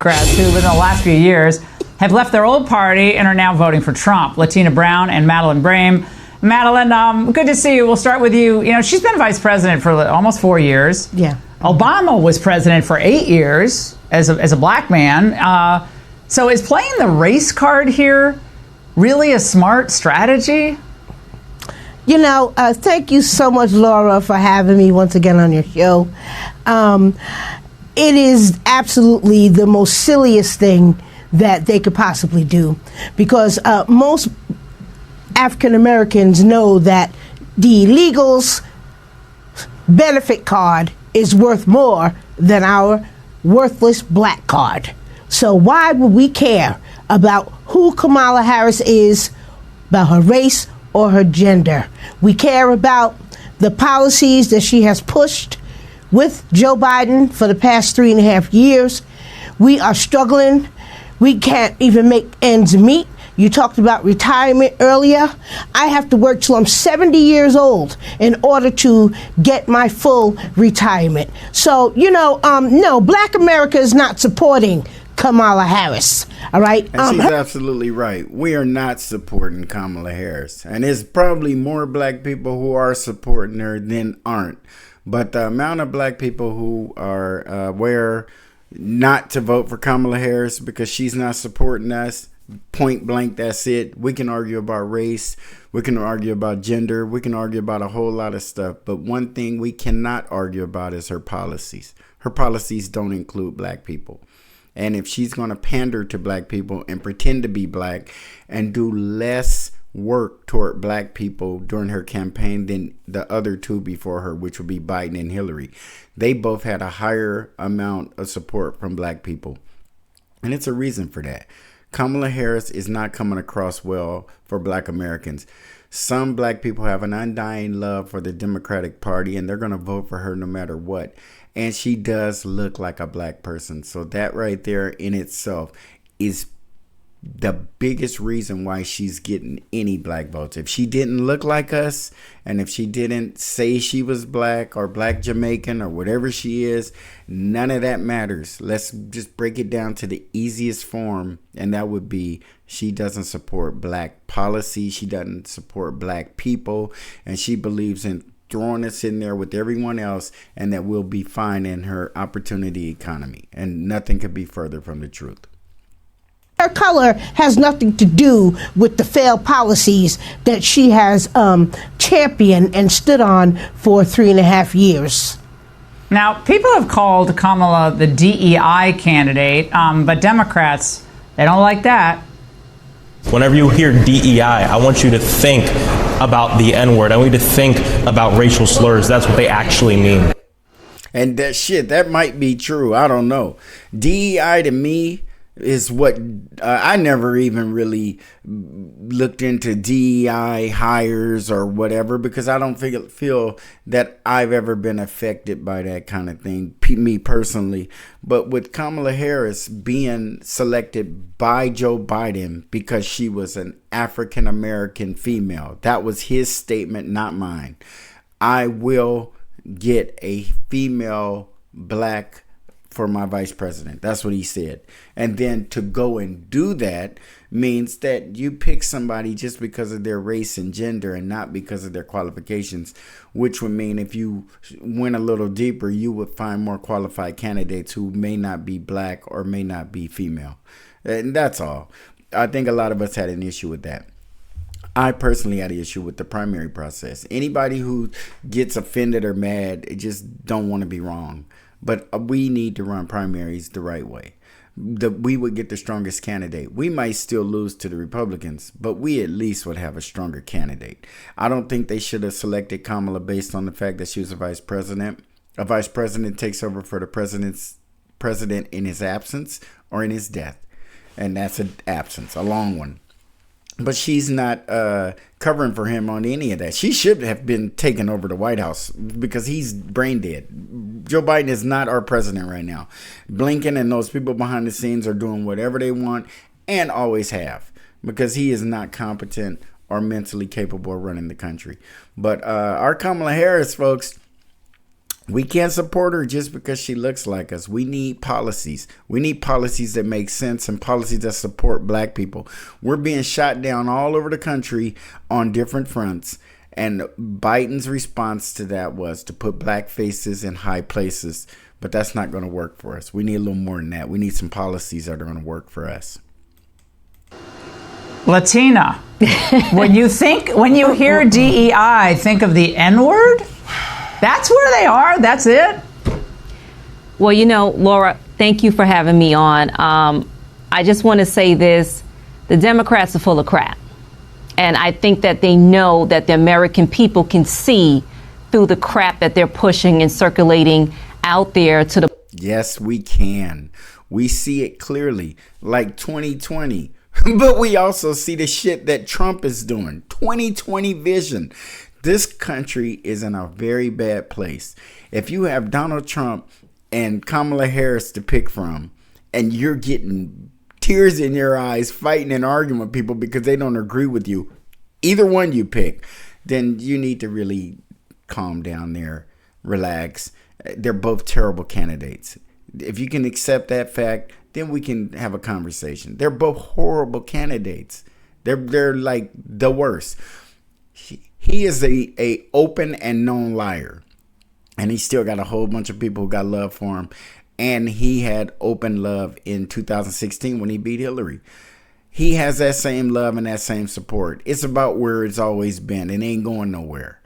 Democrats who, within the last few years, have left their old party and are now voting for Trump. Latina Brown and Madeline Brame. Madeline, good to see you. We'll start with you. You know, she's been vice president for almost 4 years. Yeah. Obama was president for 8 years as a black man. So is playing the race card here really a smart strategy? You know, thank you so much, Laura, for having me once again on your show. It is absolutely the most silliest thing that they could possibly do, because most African Americans know that the illegals' benefit card is worth more than our worthless black card. So why would we care about who Kamala Harris is, about her race or her gender? We care about the policies that she has pushed with Joe Biden for the past 3.5 years. We are struggling. We can't even make ends meet. You talked about retirement earlier. I have to work till I'm 70 years old in order to get my full retirement. So, you know, no, Black America is not supporting Kamala Harris. All right. And she's absolutely right. We are not supporting Kamala Harris. And it's probably more black people who are supporting her than aren't. But the amount of black people who are aware not to vote for Kamala Harris because she's not supporting us, point blank, that's it. We can argue about race. We can argue about gender. We can argue about a whole lot of stuff. But one thing we cannot argue about is her policies. Her policies don't include black people. And if she's going to pander to black people and pretend to be black and do less work toward black people during her campaign than the other two before her, which would be Biden and Hillary, they both had a higher amount of support from black people. And it's a reason for that. Kamala Harris is not coming across well for black Americans. Some black people have an undying love for the Democratic Party, and they're going to vote for her no matter what. And she does look like a black person. So that right there in itself is the biggest reason why she's getting any black votes. If she didn't look like us, and if she didn't say she was black or black Jamaican or whatever she is, none of that matters. Let's just break it down to the easiest form, and that would be she doesn't support black policy. She doesn't support black people, and she believes in throwing us in there with everyone else, and that we'll be fine in her opportunity economy. And nothing could be further from the truth. Her color has nothing to do with the failed policies that she has championed and stood on for 3.5 years. Now, people have called Kamala the DEI candidate, but Democrats, they don't like that. Whenever you hear DEI, I want you to think about the N-word. I want you to think about racial slurs. That's what they actually mean. And that might be true. I don't know. DEI to me is what I never even really looked into DEI hires or whatever, because I don't feel that I've ever been affected by that kind of thing, me personally. But with Kamala Harris being selected by Joe Biden because she was an African American female, that was his statement, not mine. I will get a female black for my vice president. That's what he said. And then to go and do that means that you pick somebody just because of their race and gender and not because of their qualifications, which would mean if you went a little deeper, you would find more qualified candidates who may not be black or may not be female. And that's all. I think a lot of us had an issue with that. I personally had an issue with the primary process. Anybody who gets offended or mad, just don't want to be wrong. But we need to run primaries the right way. We would get the strongest candidate. We might still lose to the Republicans, but we at least would have a stronger candidate. I don't think they should have selected Kamala based on the fact that she was a vice president. A vice president takes over for the president in his absence or in his death. And that's an absence, a long one. But she's not covering for him on any of that. She should have been taken over the White House because he's brain dead. Joe Biden is not our president right now. Blinken and those people behind the scenes are doing whatever they want and always have, because he is not competent or mentally capable of running the country. But our Kamala Harris, folks, We can't support her just because she looks like us. We need policies. We need policies that make sense and policies that support black people. We're being shot down all over the country on different fronts. And Biden's response to that was to put black faces in high places. But that's not going to work for us. We need a little more than that. We need some policies that are going to work for us. Latina, when you hear DEI, think of the N-word? That's where they are? That's it? Well, Laura, thank you for having me on. I just want to say this. The Democrats are full of crap. And I think that they know that the American people can see through the crap that they're pushing and circulating out there to the... Yes, we can. We see it clearly, like 2020. But we also see the shit that Trump is doing. 2020 vision. This country is in a very bad place. If you have Donald Trump and Kamala Harris to pick from, and you're getting tears in your eyes fighting and arguing with people because they don't agree with you, either one you pick, then you need to really calm down there, relax. They're both terrible candidates. If you can accept that fact, then we can have a conversation. They're both horrible candidates. They're like the worst. He is a open and known liar. And he still got a whole bunch of people who got love for him. And he had open love in 2016 when he beat Hillary. He has that same love and that same support. It's about where it's always been. It ain't going nowhere.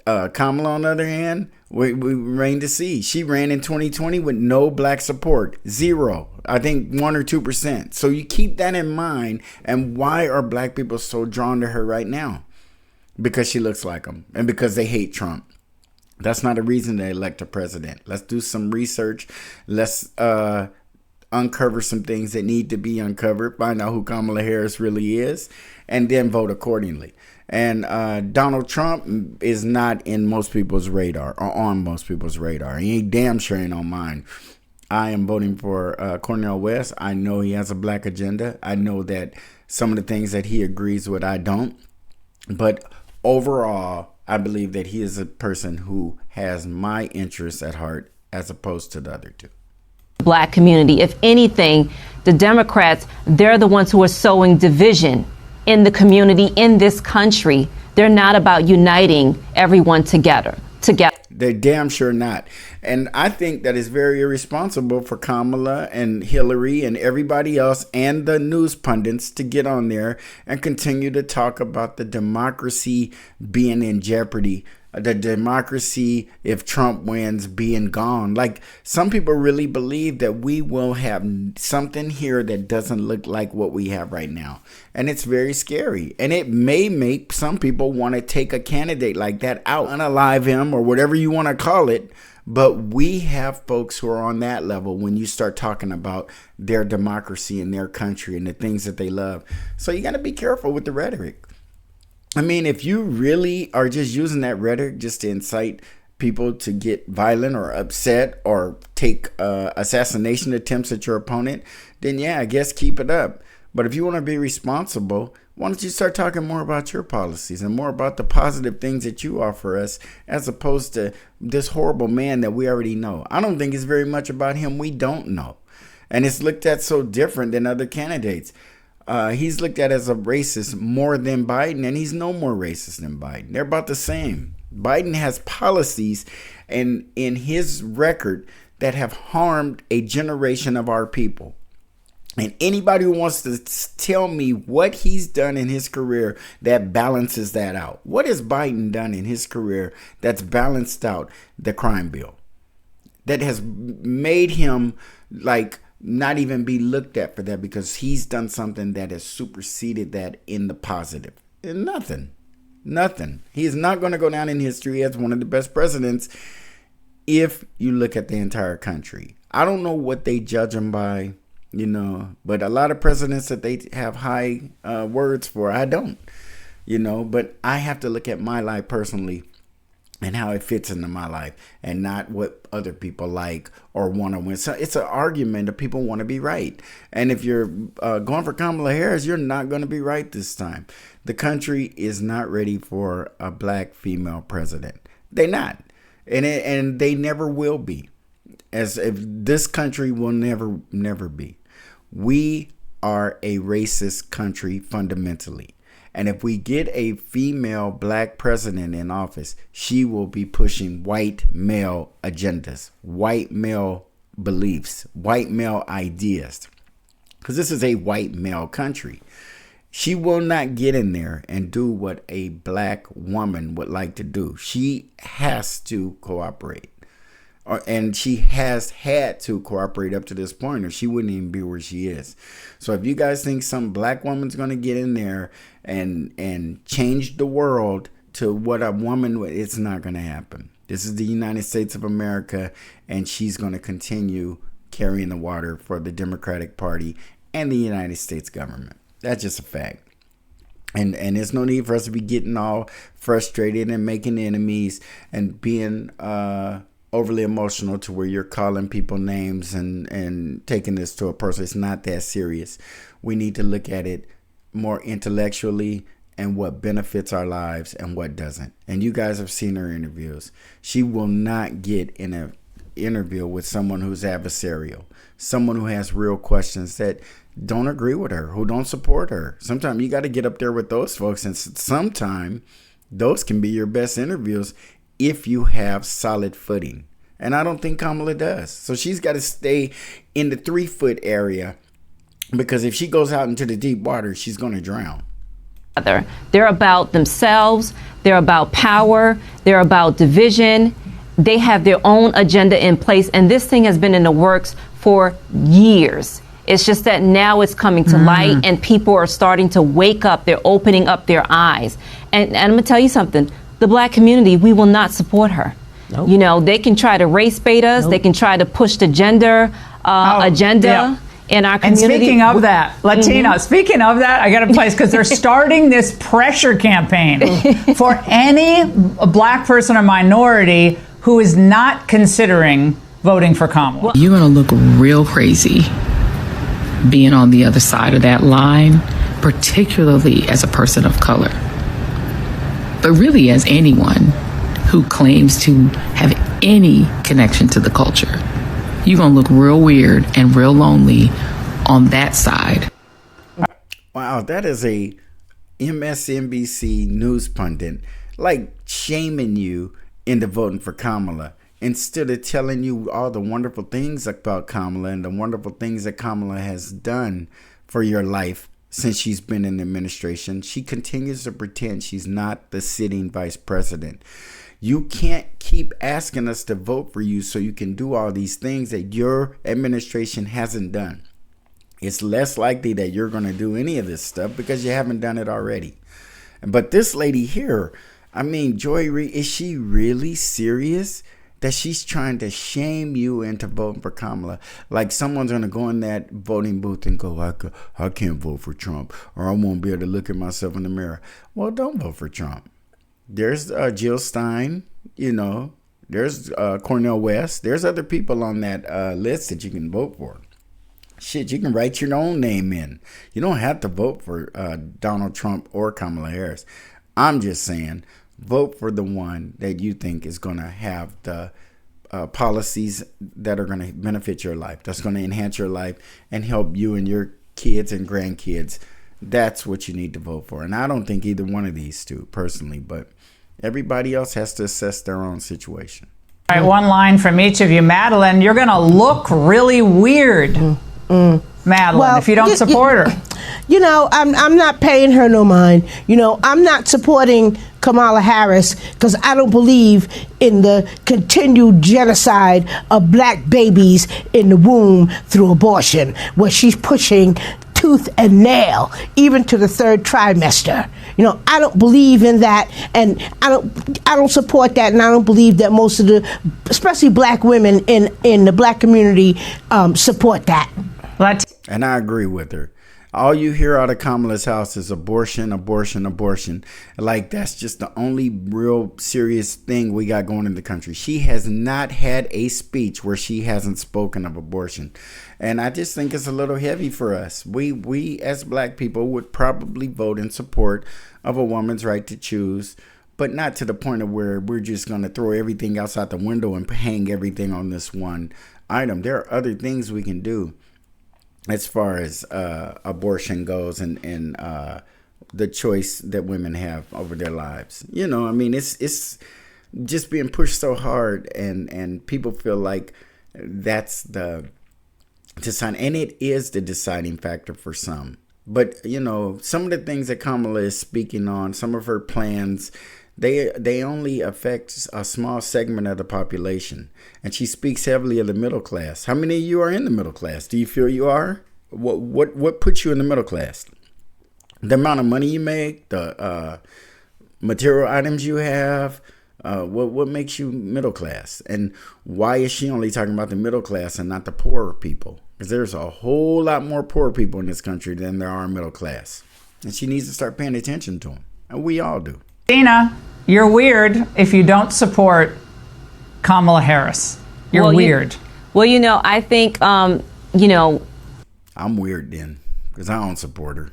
Kamala, on the other hand, we remain to see. She ran in 2020 with no black support. Zero. I think 1 or 2%. So you keep that in mind. And why are black people so drawn to her right now? Because she looks like them and because they hate Trump. That's not a reason to elect a president. Let's do some research. Let's uncover some things that need to be uncovered. Find out who Kamala Harris really is and then vote accordingly. And Donald Trump is not in most people's radar or on most people's radar. He ain't damn sure ain't on mine. I am voting for Cornel West. I know he has a black agenda. I know that some of the things that he agrees with, I don't. But overall, I believe that he is a person who has my interests at heart as opposed to the other two. Black community. If anything, the Democrats, they're the ones who are sowing division in the community, in this country. They're not about uniting everyone together. They're damn sure not. And I think that is very irresponsible for Kamala and Hillary and everybody else and the news pundits to get on there and continue to talk about the democracy being in jeopardy. The democracy, if Trump wins, being gone. Like, some people really believe that we will have something here that doesn't look like what we have right now. And it's very scary. And it may make some people want to take a candidate like that out, unalive him or whatever you want to call it. But we have folks who are on that level when you start talking about their democracy and their country and the things that they love. So you got to be careful with the rhetoric. I mean, if you really are just using that rhetoric just to incite people to get violent or upset or take assassination attempts at your opponent, then yeah, I guess keep it up. But if you want to be responsible, why don't you start talking more about your policies and more about the positive things that you offer us as opposed to this horrible man that we already know. I don't think it's very much about him we don't know. And it's looked at so different than other candidates. He's looked at as a racist more than Biden, and he's no more racist than Biden. They're about the same. Biden has policies in his record that have harmed a generation of our people. And anybody who wants to tell me what he's done in his career that balances that out. What has Biden done in his career that's balanced out the crime bill? That has made him like not even be looked at for that because he's done something that has superseded that in the positive. And nothing. He is not going to go down in history as one of the best presidents if you look at the entire country. I don't know what they judge him by, but a lot of presidents that they have high words for, I don't, but I have to look at my life personally and how it fits into my life and not what other people like or want to win. So it's an argument that people want to be right. And if you're going for Kamala Harris, you're not going to be right this time. The country is not ready for a black female president. They're not. and they never will be. As if this country will never be. We are a racist country fundamentally. And if we get a female black president in office, she will be pushing white male agendas, white male beliefs, white male ideas. Because this is a white male country. She will not get in there and do what a black woman would like to do. She has to cooperate. And she has had to cooperate up to this point, or she wouldn't even be where she is. So if you guys think some black woman's going to get in there and change the world to what a woman would, it's not going to happen. This is the United States of America, and she's going to continue carrying the water for the Democratic Party and the United States government. That's just a fact. And there's no need for us to be getting all frustrated and making enemies and being overly emotional to where you're calling people names and taking this to a person. It's not that serious. We need to look at it more intellectually and what benefits our lives and what doesn't. And you guys have seen her interviews. She will not get in an interview with someone who's adversarial, someone who has real questions that don't agree with her, who don't support her. Sometimes you got to get up there with those folks, and sometimes those can be your best interviews if you have solid footing. And I don't think Kamala does. So she's got to stay in the 3-foot area, because if she goes out into the deep water, she's going to drown. They're about themselves. They're about power. They're about division. They have their own agenda in place. And this thing has been in the works for years. It's just that now it's coming to light, and people are starting to wake up. They're opening up their eyes. And I'm going to tell you something. The black community, we will not support her. Nope. You know, they can try to race bait us. Nope. They can try to push the gender agenda in our community. And speaking of that, Latina, speaking of that, I got a place, because they're starting this pressure campaign for any black person or minority who is not considering voting for Kamala. You're going to look real crazy being on the other side of that line, particularly as a person of color. But really as anyone who claims to have any connection to the culture. You're going to look real weird and real lonely on that side. Wow, that is a MSNBC news pundit, like shaming you into voting for Kamala, instead of telling you all the wonderful things about Kamala and the wonderful things that Kamala has done for your life since she's been in the administration. She continues to pretend she's not the sitting vice president. You can't keep asking us to vote for you so you can do all these things that your administration hasn't done. It's less likely that you're going to do any of this stuff because you haven't done it already. But this lady here, I mean, Joy Reid, is she really serious that she's trying to shame you into voting for Kamala? Like someone's going to go in that voting booth and go, I can't vote for Trump, or I won't be able to look at myself in the mirror. Well, don't vote for Trump. There's Jill Stein, you know, there's Cornel West. There's other people on that list that you can vote for. Shit, you can write your own name in. You don't have to vote for Donald Trump or Kamala Harris. I'm just saying, vote for the one that you think is going to have the policies that are going to benefit your life, that's going to enhance your life and help you and your kids and grandkids. That's what you need to vote for. And I don't think either one of these two personally, but everybody else has to assess their own situation. All right, one line from each of you. Madeline, you're going to look really weird, Madeline, if you don't support her. You know, I'm not paying her no mind. You know, I'm not supporting Kamala Harris because I don't believe in the continued genocide of black babies in the womb through abortion, where she's pushing tooth and nail, even to the 3rd trimester. You know, I don't believe in that, and I don't support that, and I don't believe that most of the, especially black women in the black community, support that. And I agree with her. All you hear out of Kamala's house is abortion, abortion, abortion. Like that's just the only real serious thing we got going in the country. She has not had a speech where she hasn't spoken of abortion. And I just think it's a little heavy for us. We as black people would probably vote in support of a woman's right to choose. but not to the point of where we're just going to throw everything else out the window and hang everything on this one item. There are other things we can do as far as abortion goes and the choice that women have over their lives. You know, I mean, it's just being pushed so hard, and people feel like that's the deciding, and it is the deciding factor for some. But, you know, some of the things that Kamala is speaking on, some of her plans, they only affect a small segment of the population. And she speaks heavily of the middle class. How many of you are in the middle class? Do you feel you are? What puts you in the middle class? The amount of money you make, the material items you have, what makes you middle class? And why is she only talking about the middle class and not the poorer people? Because there's a whole lot more poor people in this country than there are middle class. And she needs to start paying attention to them. And we all do. Dina, you're weird if you don't support Kamala Harris. You're weird. You know, I think, you know. I'm weird then, because I don't support her.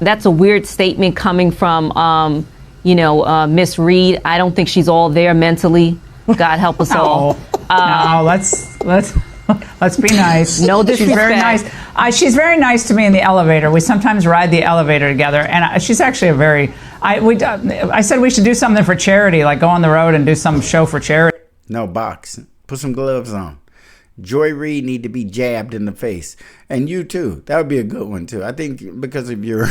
That's a weird statement coming from, you know, Miss Reed. I don't think she's all there mentally. God help us all. No, let's be nice. No disrespect. She's very nice. She's very nice to me in the elevator. We sometimes ride the elevator together, and she's actually a very. I said we should do something for charity, like go on the road and do some show for charity. No, box. Put some gloves on. Joy Reid need to be jabbed in the face, and you too. That would be a good one too. I think because of your.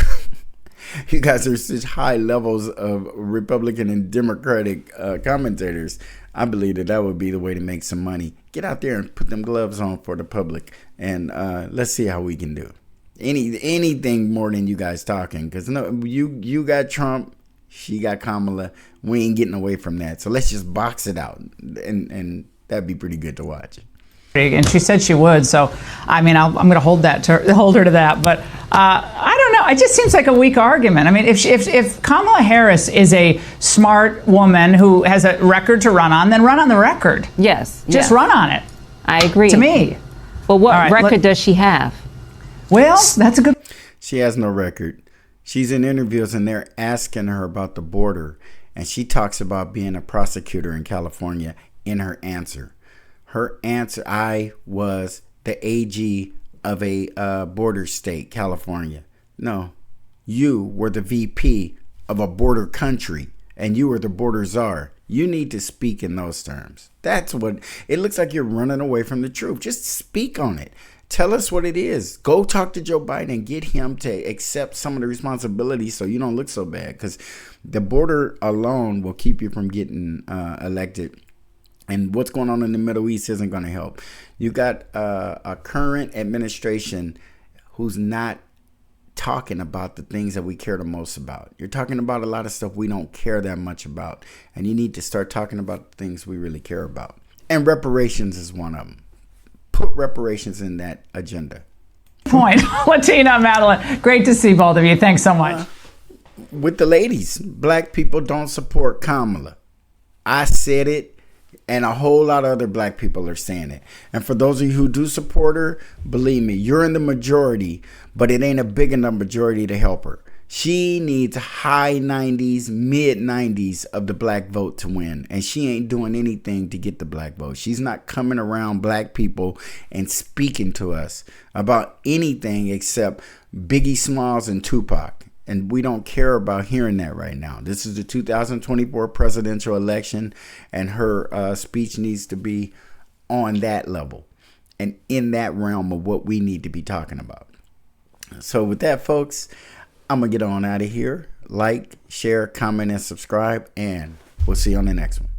You guys are such high levels of Republican and Democratic commentators. I believe that would be the way to make some money. Get out there and put them gloves on for the public, and let's see how we can do. Anything more than you guys talking, because no, you got Trump, she got Kamala. We ain't getting away from that. So let's just box it out, and that'd be pretty good to watch. And she said she would, so I mean, I'm going to hold her to that. But I don't know. It just seems like a weak argument. I mean, if Kamala Harris is a smart woman who has a record to run on, then run on the record. Yes, just run on it. I agree. To me. But what record does she have? Well, that's a good. She has no record. She's in interviews, and they're asking her about the border, and she talks about being a prosecutor in California in her answer. Her answer, I was the AG of a border state, California. No, you were the VP of a border country, and you were the border czar. You need to speak in those terms. That's what, it looks like you're running away from the truth. Just speak on it. Tell us what it is. Go talk to Joe Biden and get him to accept some of the responsibility so you don't look so bad. Because the border alone will keep you from getting elected. And what's going on in the Middle East isn't going to help. You got a current administration who's not talking about the things that we care the most about. You're talking about a lot of stuff we don't care that much about. And you need to start talking about the things we really care about. And reparations is one of them. Put reparations in that agenda. Point. Latina, Madeline, great to see both of you. Thanks so much. With the ladies, black people don't support Kamala. I said it. And a whole lot of other black people are saying it. And for those of you who do support her, believe me, you're in the majority, but it ain't a big enough majority to help her. She needs high 90s, mid 90s of the black vote to win. And she ain't doing anything to get the black vote. She's not coming around black people and speaking to us about anything except Biggie Smalls and Tupac. And we don't care about hearing that right now. This is the 2024 presidential election, and her speech needs to be on that level and in that realm of what we need to be talking about. So with that, folks, I'm going to get on out of here. Like, share, comment, and subscribe, and we'll see you on the next one.